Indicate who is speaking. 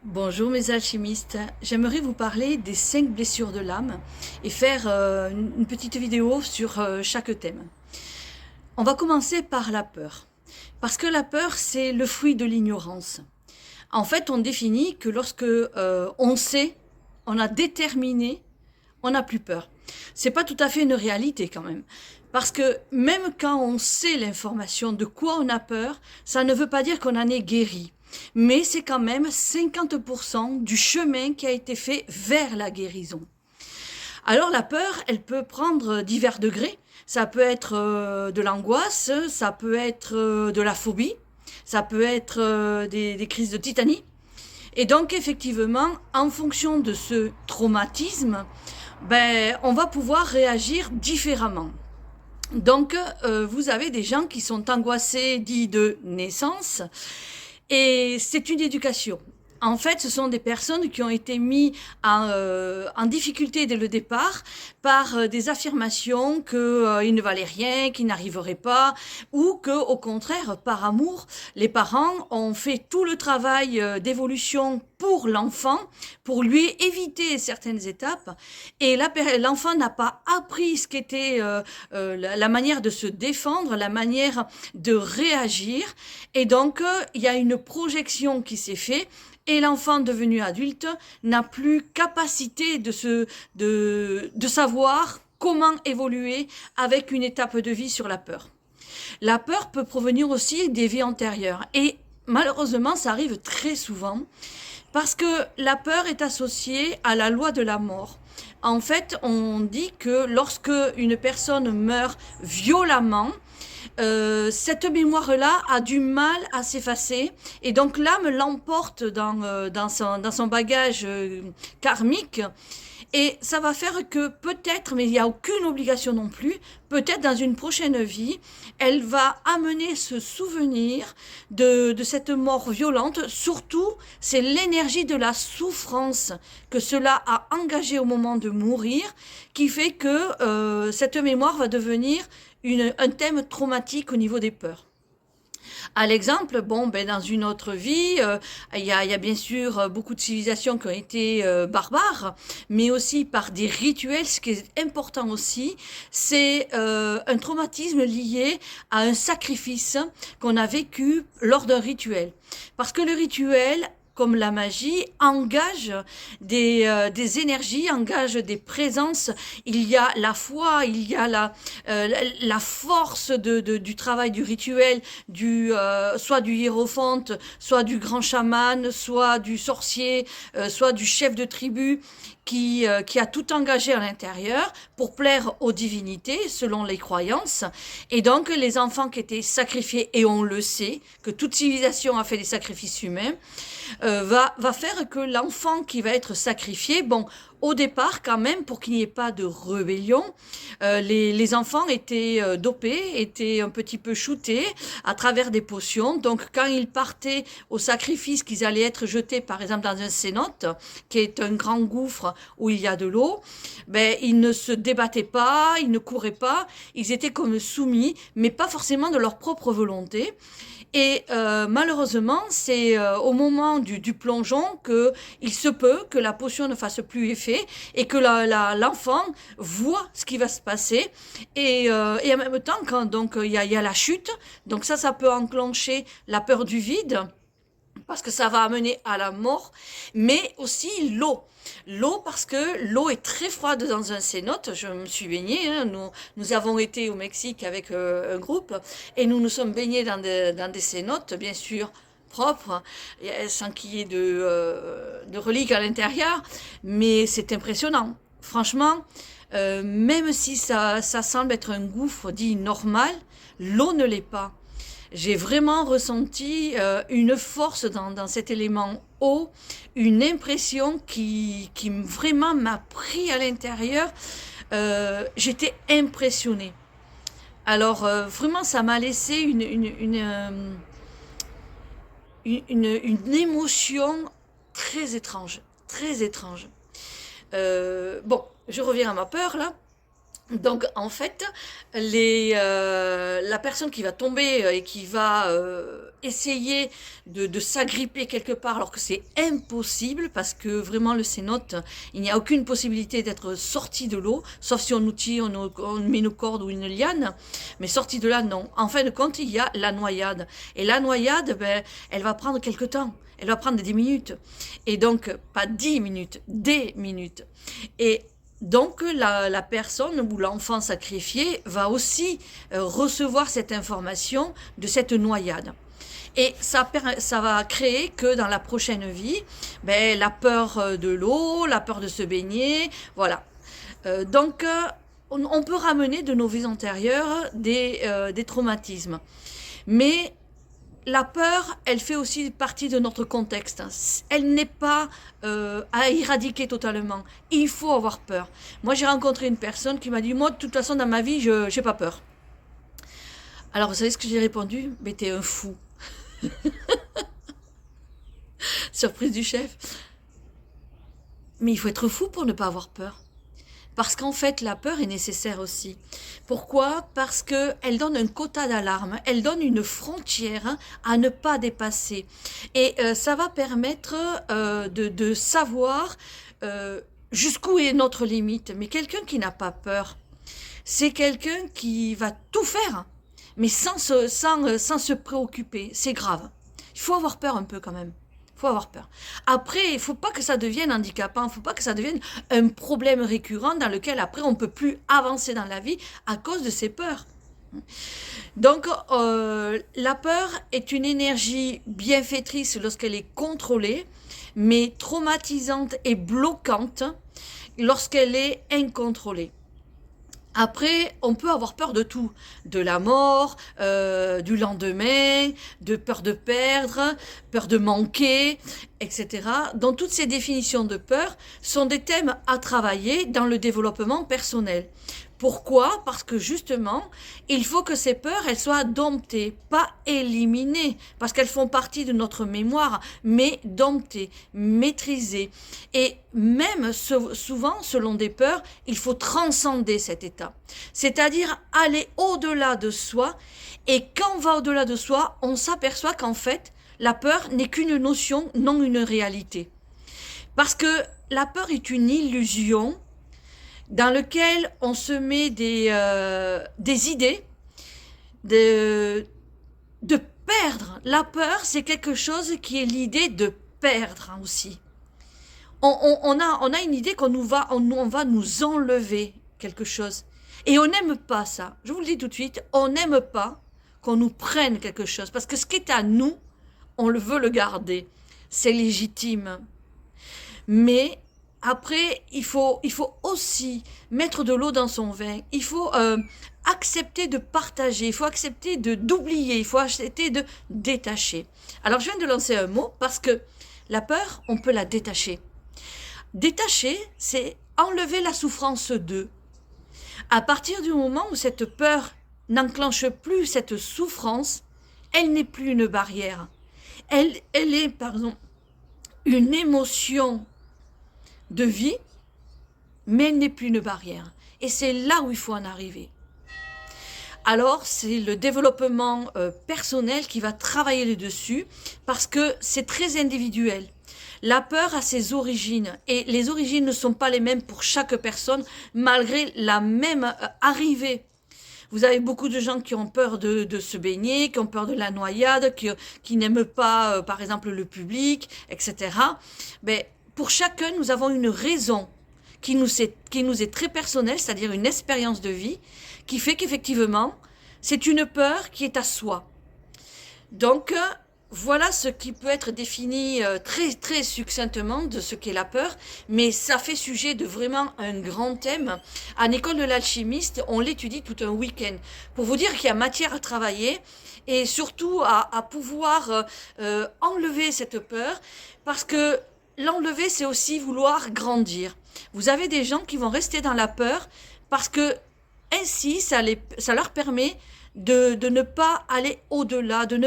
Speaker 1: Bonjour mes alchimistes, j'aimerais vous parler des 5 blessures de l'âme et faire une petite vidéo sur chaque thème. On va commencer par la peur, parce que la peur c'est le fruit de l'ignorance. En fait, on définit que lorsque on sait, on a déterminé, on n'a plus peur. C'est pas tout à fait une réalité quand même. Parce que même quand on sait l'information de quoi on a peur, ça ne veut pas dire qu'on en est guéri. Mais c'est quand même 50% du chemin qui a été fait vers la guérison. Alors la peur, elle peut prendre divers degrés. Ça peut être de l'angoisse, ça peut être de la phobie, ça peut être des crises de tétanie. Et donc effectivement, en fonction de ce traumatisme, on va pouvoir réagir différemment. Donc, vous avez des gens qui sont angoissés dits de naissance, et c'est une éducation. En fait, ce sont des personnes qui ont été mises en difficulté dès le départ par des affirmations qu'ils ne valaient rien, qu'ils n'arriveraient pas, ou que, au contraire, par amour, les parents ont fait tout le travail d'évolution pour l'enfant, pour lui éviter certaines étapes, et l'enfant n'a pas appris ce qu'était la manière de se défendre, la manière de réagir, et donc il y a une projection qui s'est faite et l'enfant devenu adulte n'a plus capacité de savoir comment évoluer avec une étape de vie sur la peur. La peur peut provenir aussi des vies antérieures et malheureusement ça arrive très souvent parce que la peur est associée à la loi de la mort. En fait, on dit que lorsque une personne meurt violemment, cette mémoire-là a du mal à s'effacer et donc l'âme l'emporte dans son bagage karmique et ça va faire que peut-être, mais il n'y a aucune obligation non plus, peut-être dans une prochaine vie, elle va amener ce souvenir de cette mort violente. Surtout, c'est l'énergie de la souffrance que cela a engagé au moment de mourir qui fait que cette mémoire va devenir un thème traumatique au niveau des peurs. À l'exemple, dans une autre vie, il y a bien sûr beaucoup de civilisations qui ont été barbares, mais aussi par des rituels. Ce qui est important aussi, c'est un traumatisme lié à un sacrifice qu'on a vécu lors d'un rituel. Parce que le rituel comme la magie, engage des énergies, engage des présences. Il y a la foi, il y a la force du travail du rituel, soit du hiérophante, soit du grand chaman, soit du sorcier, soit du chef de tribu qui a tout engagé à l'intérieur pour plaire aux divinités selon les croyances. Et donc les enfants qui étaient sacrifiés, et on le sait, que toute civilisation a fait des sacrifices humains, va faire que l'enfant qui va être sacrifié, au départ quand même, pour qu'il n'y ait pas de rébellion, les enfants étaient dopés, étaient un petit peu shootés à travers des potions. Donc quand ils partaient au sacrifice, qu'ils allaient être jetés par exemple dans un cénote, qui est un grand gouffre où il y a de l'eau, ils ne se débattaient pas, ils ne couraient pas, ils étaient comme soumis, mais pas forcément de leur propre volonté. Et malheureusement, c'est au moment du plongeon qu'il se peut que la potion ne fasse plus effet et que l'enfant voit ce qui va se passer. Et en même temps, quand donc il y a la chute, donc ça peut enclencher la peur du vide parce que ça va amener à la mort, mais aussi l'eau. L'eau, parce que l'eau est très froide dans un cénote. Je me suis baignée, hein. Nous avons été au Mexique avec un groupe et nous nous sommes baignés dans des cénotes, bien sûr, propres, sans qu'il y ait de reliques à l'intérieur, mais c'est impressionnant. Franchement, même si ça semble être un gouffre dit normal, l'eau ne l'est pas. J'ai vraiment ressenti une force dans cet élément eau, une impression qui vraiment m'a pris à l'intérieur. J'étais impressionnée. Alors vraiment, ça m'a laissé une émotion très étrange, très étrange. Je reviens à ma peur là. Donc en fait, la personne qui va tomber et qui va essayer de s'agripper quelque part alors que c'est impossible parce que vraiment le cénote, il n'y a aucune possibilité d'être sorti de l'eau, sauf si on outille, on met une corde ou une liane, mais sorti de là, non. En fin de compte, il y a la noyade. Et la noyade, ben, elle va prendre quelque temps. Elle va prendre des minutes. Et donc, pas 10 minutes, des minutes. Et donc la personne ou l'enfant sacrifié va aussi recevoir cette information de cette noyade. Et ça va créer que dans la prochaine vie, ben, la peur de l'eau, la peur de se baigner, voilà. Donc on peut ramener de nos vies antérieures des traumatismes. Mais la peur, elle fait aussi partie de notre contexte. Elle n'est pas à éradiquer totalement. Il faut avoir peur. Moi, j'ai rencontré une personne qui m'a dit, moi, de toute façon, dans ma vie, je n'ai pas peur. Alors, vous savez ce que j'ai répondu? Mais t'es un fou. Surprise du chef. Mais il faut être fou pour ne pas avoir peur. Parce qu'en fait, la peur est nécessaire aussi. Pourquoi? Parce qu'elle donne un quota d'alarme, elle donne une frontière à ne pas dépasser. Et ça va permettre de savoir jusqu'où est notre limite. Mais quelqu'un qui n'a pas peur, c'est quelqu'un qui va tout faire, mais sans se préoccuper. C'est grave. Il faut avoir peur un peu quand même. Il faut avoir peur. Après, il faut pas que ça devienne handicapant, il faut pas que ça devienne un problème récurrent dans lequel après on peut plus avancer dans la vie à cause de ces peurs. Donc, la peur est une énergie bienfaitrice lorsqu'elle est contrôlée, mais traumatisante et bloquante lorsqu'elle est incontrôlée. Après, on peut avoir peur de tout, de la mort, du lendemain, de peur de perdre, peur de manquer, etc. Donc toutes ces définitions de peur sont des thèmes à travailler dans le développement personnel. Pourquoi? Parce que justement, il faut que ces peurs, elles soient domptées, pas éliminées, parce qu'elles font partie de notre mémoire, mais domptées, maîtrisées. Et même souvent, selon des peurs, il faut transcender cet état. C'est-à-dire aller au-delà de soi. Et quand on va au-delà de soi, on s'aperçoit qu'en fait, la peur n'est qu'une notion, non une réalité. Parce que la peur est une illusion dans laquelle on se met des idées de perdre. La peur, c'est quelque chose qui est l'idée de perdre aussi. On a une idée qu'on on va nous enlever quelque chose. Et on n'aime pas ça. Je vous le dis tout de suite, on n'aime pas qu'on nous prenne quelque chose. Parce que ce qui est à nous, on le veut le garder. C'est légitime. Mais après, il faut aussi mettre de l'eau dans son vin. Il faut accepter de partager. Il faut accepter d'oublier. Il faut accepter de détacher. Alors, je viens de lancer un mot parce que la peur, on peut la détacher. Détacher, c'est enlever la souffrance d'eux. À partir du moment où cette peur n'enclenche plus cette souffrance, elle n'est plus une barrière. Elle est, pardon, une émotion de vie, mais elle n'est plus une barrière. Et c'est là où il faut en arriver. Alors, c'est le développement personnel qui va travailler là-dessus, parce que c'est très individuel. La peur a ses origines, et les origines ne sont pas les mêmes pour chaque personne, malgré la même arrivée. Vous avez beaucoup de gens qui ont peur de se baigner, qui ont peur de la noyade, qui n'aiment pas, par exemple, le public, etc. Mais pour chacun, nous avons une raison qui nous est très personnelle, c'est-à-dire une expérience de vie, qui fait qu'effectivement, c'est une peur qui est à soi. Donc, voilà ce qui peut être défini très très succinctement de ce qu'est la peur, mais ça fait sujet de vraiment un grand thème. En école de l'alchimiste, on l'étudie tout un week-end pour vous dire qu'il y a matière à travailler et surtout à pouvoir enlever cette peur, parce que l'enlever, c'est aussi vouloir grandir. Vous avez des gens qui vont rester dans la peur parce que ainsi ça leur permet de ne pas aller au-delà, de ne